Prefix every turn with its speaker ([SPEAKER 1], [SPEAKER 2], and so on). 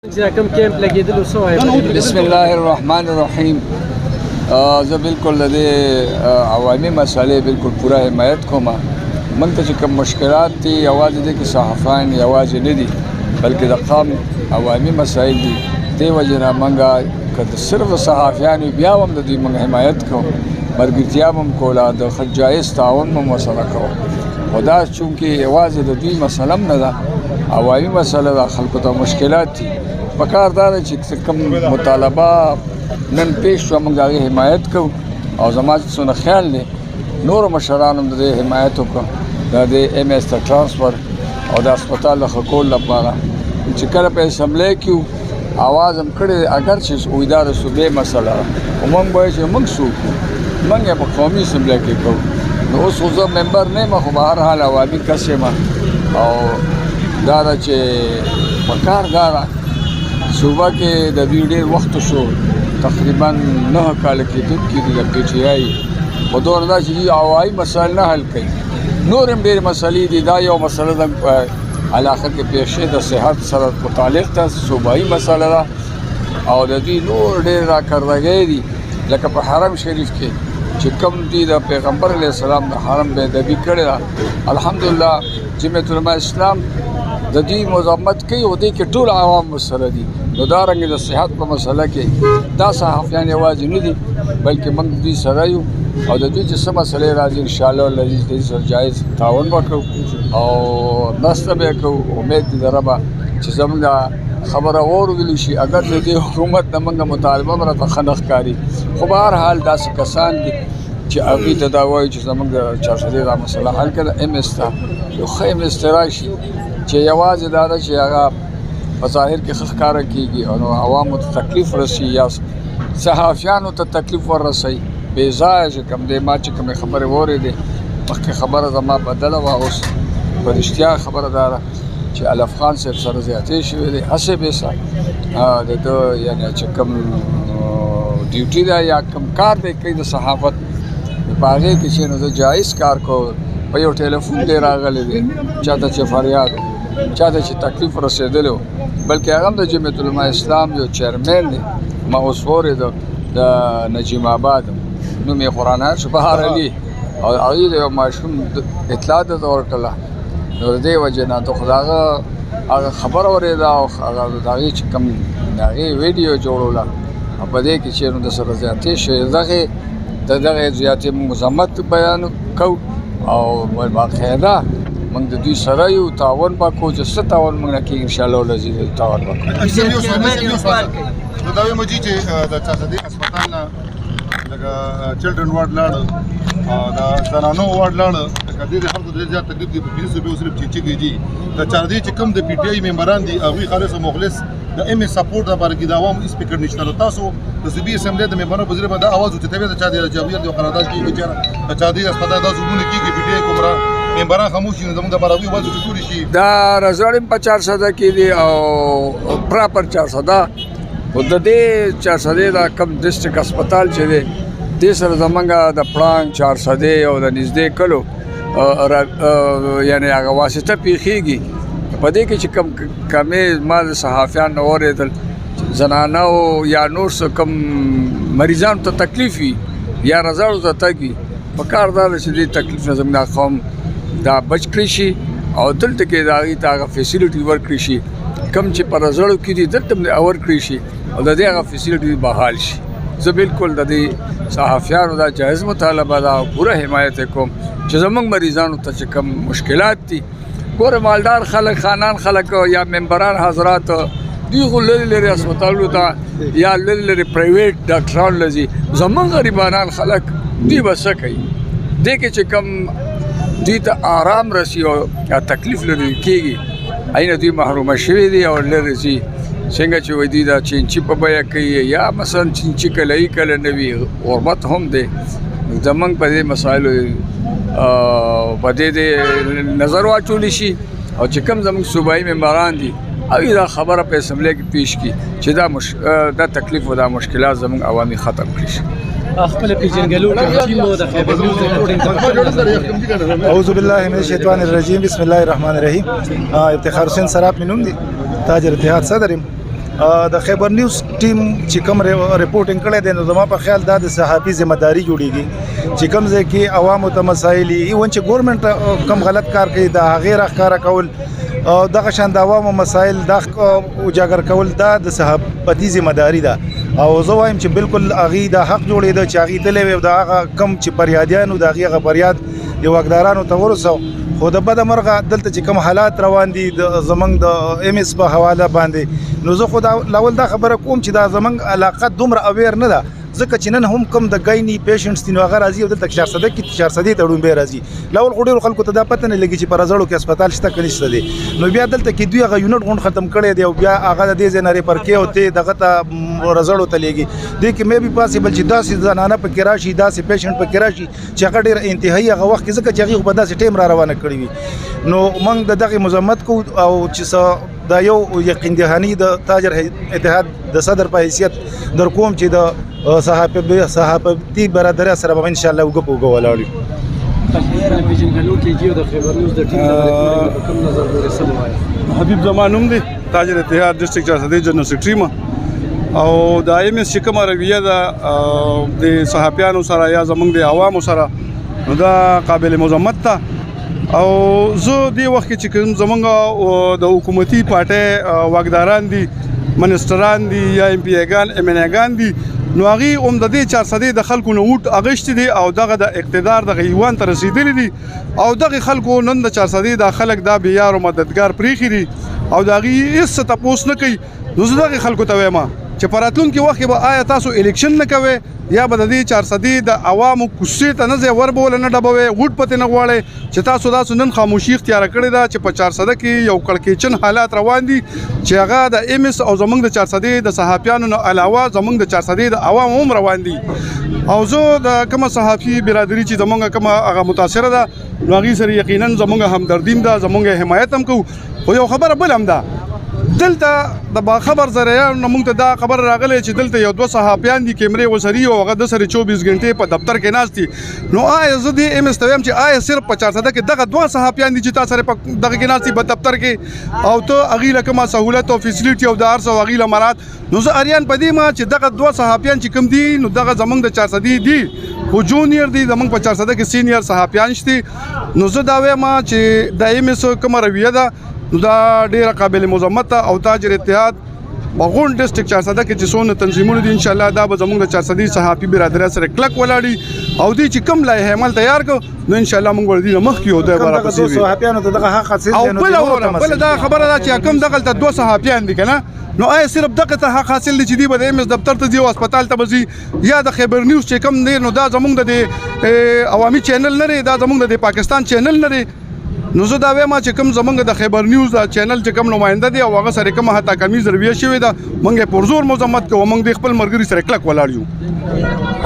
[SPEAKER 1] کوم کیمپ لګیدل او څه وایي؟
[SPEAKER 2] بسم الله الرحمن الرحیم. زه بالکل د عوامي مسالې بالکل پوره حمایت کوم. موږ ته چې کوم مشکلات دي یوازې د صحافان یوازې نه دي بلکې د قام عوامي مسایل دي. دې وجه نه موږ که صرف صحافیان بیا هم د دوی موږ حمایت کوو، ملګرتیا هم کوله، د جایز تعاون هم ورسره کوو. خو دا چونکې یوازې د دوی مسله هم نه ده، عوامي مسله ده، خلکو ته مشکلات دي. پکار دا ده چې کوم مطالبه نن پیش شوه موږ د هغې حمایت کوو او زما چې څونه خیال دی نورو مشرانو هم د دې حمایت وکړو د دې ایم ایس ته ټرانسفر او د هسپتال د ښه کولو لپاره چې کله په اسمبلی کې وو اواز هم کړی اگر چې دا د صوبې مسله ده خو موږ به چې موږ څوک وو موږ یې په قومي اسمبلی کې کوو. نو اوس خو زه ممبر نه یم خو به هر حال عوامي کس یم او دا ده چې پکار دا ده صوبه کې د دوی ډېر وخت شو، تقریبا 9 کاله کېدونکي دي د پی ټي آی په دور دا چې دوی هوایي مسایل نه حل کوي. نور هم ډېرې مسلې دي. دا یو مسله ده علاقه کې پیښې د صحت سره متعلق ده، صوبایي مسله ده او د دوی نور ډېر راکردګۍ دي لکه په حرم شریف کې چې کوم دي د پیغمبر علیه السلام د حرم بېادبي کړې ده. الحمدلله جمعیت علماء اسلام د دوی مذمت کوي او دې کې ټول عوام ورسره دي. نو دارنګې د صحت په مسله کې دا صحافیان یوازې نه دي بلکې موږ د دوی سره یو او د دوی چې څه مسلې راځي انشاءالله العزیز د دې سره جایز تعاون به کوو او مرسته به یې کوو. امید دی د ربه چې زموږ دا خبره واورېدلی شي. اگر د دې حکومت نه موږ مطالبه هم راته ښه نه ښکاري خو به هر حال داسې کسان دي چې هغوی ته دا وایي چې زموږ د چارسدې دا مسله حل کړه ایم ایس ته یو ښه ایم ایس ته راشي چې یوازې دا ده چې هغه په ظاهر کې ښه ښکاره کېږي او نو عوامو ته تکلیف رسي یا صحافیانو ته تکلیف وررسوي بې ځایه چې کوم دی. ما چې کومې خبرې واورېدې مخکې خبره زما بدله وه، اوس په رښتیا خبره دا ده چې الف خان صاحب سره زیاتې شوې دی. هسې به سه د ده یعنې چې کوم ډیوټي ده یا کوم کار دی کوي د صحافت په هغې کې چې نو زه جایز کار کوم. په یو ټلیفون دی راغلی دی چاته چې فریاد چاته چې تکلیف رسېدلی و بلکې هغه هم د جمعیت علماء اسلام یو چیرمین دی ما اوس واورېده د نجیم آباد نوم یې قرآن شو بهار علي او هغې د یو ماشوم اطلاع درته ورکړله. نو د دې وجې نه ته خو د هغه خبره اورېده او هغه د هغې چې کوم د هغې ویډیو جوړوله او په دې کې چې نو د سره زیاتې شوې د دغې زیاتې مذمت بیان کوو او باقاعده موږ د دوی سره یو تعاون به کوو چې څه تعاون موږ نه کېږي انشاءالله العزیز تعاون به کوو.
[SPEAKER 3] نو دا وایم چې د چارسدې هسپتال نه لکه چلډرن وارډ لاړه د زنانو وارډ لاړه لکه دې خلکو ډېر زیات تکلیف دی په پنځه صوبې صرف چیچکې دي. د چارسدې چې کوم د پی ټي آی ممبران دي هغوی خالص او مخلص د ایم ایس سپورټ لپاره کې د عوامو سپیکر نشته. تاسو د صوبې اسمبلی د ممبرانو په ذریعه باندې اواز اوچتوئ د چا د جمهوریت یو قرارداد کېږي چې د چارسدې هسپتال دا زموږ کېږي پی ټي آی کومرا ممبران خاموش دي نو زموږ دپاره هغوی اواز اوچتولی شي.
[SPEAKER 2] دا رزاړ هم په چارسده کې دي او پراپر چارسده خو د دې چارسدې دا کم ډسټرک هسپتال چې دی دې سره زموږ د پړانګ چارسدې او د نږدې کلو یعنې هغه واسطه پیښیږي. په دې کې چې کمې ما د صحافیان نه واورېدل زنانو یا نور څه کم مریضانو ته تکلیف وي یا رزاړو ته تګ وي پکار دا ده چې دې تکلیف نه زموږ دا قوم دا بچ کړی شي او دلته کې د هغې ته هغه فیسیلیټي ورکړي شي کوم چې په رزړو کې دي دلته هم ورکړي شي او د دې هغه فیسیلیټي بحال شي. زه بالکل د دې صحافیانو دا جایز مطالبه ده او پوره حمایت یې کوم چې زموږ مریضانو ته چې کوم مشکلات دي. ګوره مالدار خلک خانان خلک یا ممبران حضرات دوی خو لرې لرې هسپتالونو ته یا لرې لرې پرایویټ ډاکټرانو له ځي. زموږ غریبانان خلک دوی به څه کوي؟ دې کې چې کوم دوی ته آرام رسي او تکلیف لرې کېږي اینه دوی محرومه شوي دي او لرې ځي. څنګه چې وایي دوی دا چینچي په بیه کوي یا مثلا چینچي کله وي کله نه وي غربت هم دی. زموږ په دې مسایلو په دې نظر واچولی شي او چې کوم زموږ صوبایي ممبران دي هغوی دا خبره په اسمبلی کې پیش کړي چې دا تکلیف او دا مشکلات زموږ عوامي ختم کړي شي.
[SPEAKER 1] خپل پیژنګلو کوم ټیم د خبر نیوز ریپورټینګ
[SPEAKER 4] اعوذ بالله من الشیطان الرجیم بسم الله الرحمن الرحیم. افتخار حسین سراب مې نوم دی، تاجر اتحاد صدر یم. د خیبر نیوز ټیم چې کوم ریپورټینګ کړی دی نو زما په خیال دا د صحافي ذمہداري جوړیږي چې کوم ځای کې عوامو ته مسایل ایون چې ګورنمنت کم غلط کار کوي دا هغې راښکاره کول او دغه شان د عوامو مسایل دا اجاګر کول دا د صحافتي ذمہداري ده او زه وایم چې بالکل هغې دا حق جوړېده چې هغې تللی وي د هغه کم چې فریادیانو د هغې هغه فریاد د واکدارانو ته ورسو خو د بده مرغه دلته چې کوم حالات روان دي زمونږ د ایم اس په حواله باندې نو زه خو لاول دا خبره کوم چې دا زمونږ علاقه دومره اویر نه ده ځکه چې نن هم کم د ګایني پیشنټس دي نو هغه راځي او دلته 400 کې 400 ته ډومبې راځي لاول خو ډېرو خلکو ته دا پته نه لګي چې په رزړو کې هسپتال شته که نشته دی نو بیا دلته کې دوی هغه یونټ غونډ ختم کړی دی او بیا هغه د دې ځای نه ریفر کوي او ته دغه ته رزړو ته لیږي دې کې مې بي پاسبل چې داسې زنانه پکې راشي داسې پیشنټ پکې راشي چې هغه ډېر انتهایي هغه وخت کې ځکه چې هغې په داسې ټایم را روانه کړې وي نو موږ د دغې مذمت کوو او چې دا یو یقین دهاني د تاجر اتحاد د صدر په حیثیت در کوم چې د صحافتي برادرۍ سره به ان شاء الله وګ په وګ ولاړ
[SPEAKER 1] یو پیژنګلو کې د خیبر نیوز د ټیم په کوم نظر ګوري سم وایي
[SPEAKER 5] حبیب زمان نوم دی تاجر اتحاد ډسټریکټ 400 جنرال سیکرټري ما او د ایم اس چې کومه رویه ده د صحافیانو سره یا زمونږ د عوامو سره نو دا قابل مذمت ده او زه دې وخت کې چې کوم زمونږ د حکومتي پارټۍ واکداران دي منسټران دي یا ایم پی ایګان ایم ان ایګان دي نو هغې هم د دې 400 د خلکو نه ووټ اخیستی دی او دغه د اقتدار دغه ایوان ته رسېدلي دي او دغې خلکو نن د 400 دا خلک دا بې یار او مددګار پرېښي دي او د هغې هېڅ څه تپوس نه کوي نو زه دغې خلکو ته وایم چې په راتلونکي وخت کې به آیا تاسو الیکشن نه کوئ یا به د دې 400 د عوامو کوڅې ته نه ځئ ور به ولې نه ډبوئ ووټ پتې نه غواړئ چې تاسو داسې نن خاموشي اختیاره کړې ده چې په 400 کې یو کړکېچن حالات روان دي چې هغه د ایم اس او زمونږ د 400 د صحافیانو نه علاوه زمونږ د 400 د عوامو هم روان دي او زه د کومه صحافي برادري چې زمونږ کومه هغه متاثره ده نو هغې سره یقینا زمونږ همدردیم ده زمونږ حمایت هم کوو خو یو خبره بل هم ده دلته د باخبر ذریعو نه موږ ته دا خبر راغلی چې دلته یو 2 صحافیان دي کیمرې ورسري او هغه د سره 24 غنټې په دفتر کې ناست دي نو آیا زه دې ایم اس ته وایم چې آیا صرف په 400 کې دغه 2 صحافیان دي چې تا سره په دغه کې ناست دي په دفتر کې او ته هغې له کومه سهولت او فیسیلیټي او د هر څه او هغې له مراد نو زه اریان په دې ما چې دغه 2 صحافیان چې کوم دي نو دغه زمونږ د 400 دي خو جونیئر دي زمونږ په 400 کې سینیئر صحافیان شته نو زه دا وایم چې د ایم اس کومه رویه ده نو دا ډیره قابل مذمت ده او تاجر اتحاد بغون ډسټریکټ 400 کې چې څونه تنظیمونه دي ان شاء الله دا به زموږ د 400 صحافي برادرۍ سره کلک ولاړي او دوی چې کوم لایحه عمل تیار کړو نو ان شاء الله موږ ور دي مخکې یو د برابر شي
[SPEAKER 4] صحافیانو ته دغه حق حاصل
[SPEAKER 5] دي نو بل دا خبره ده چې کوم دغه 2 صحافیان دي کنه نو آیا صرف دغه ته حق حاصل دي چې دی به د ایم اس دفتر ته ځي او هسپتال ته ځي یا د خیبر نیوز چې کوم دی نو دا زموږ د عوامي چینل نه دی دا زموږ د پاکستان چینل نه دی نو زه دا وایم چې کوم زمونږ د خیبر نیوز د چینل چې کوم نماینده دی او هغه سره کومه حتی کمی ضروریه شوې ده موږ یې پرزور مذمت کوو موږ د خپل ملګري سره کلک ولاړ یو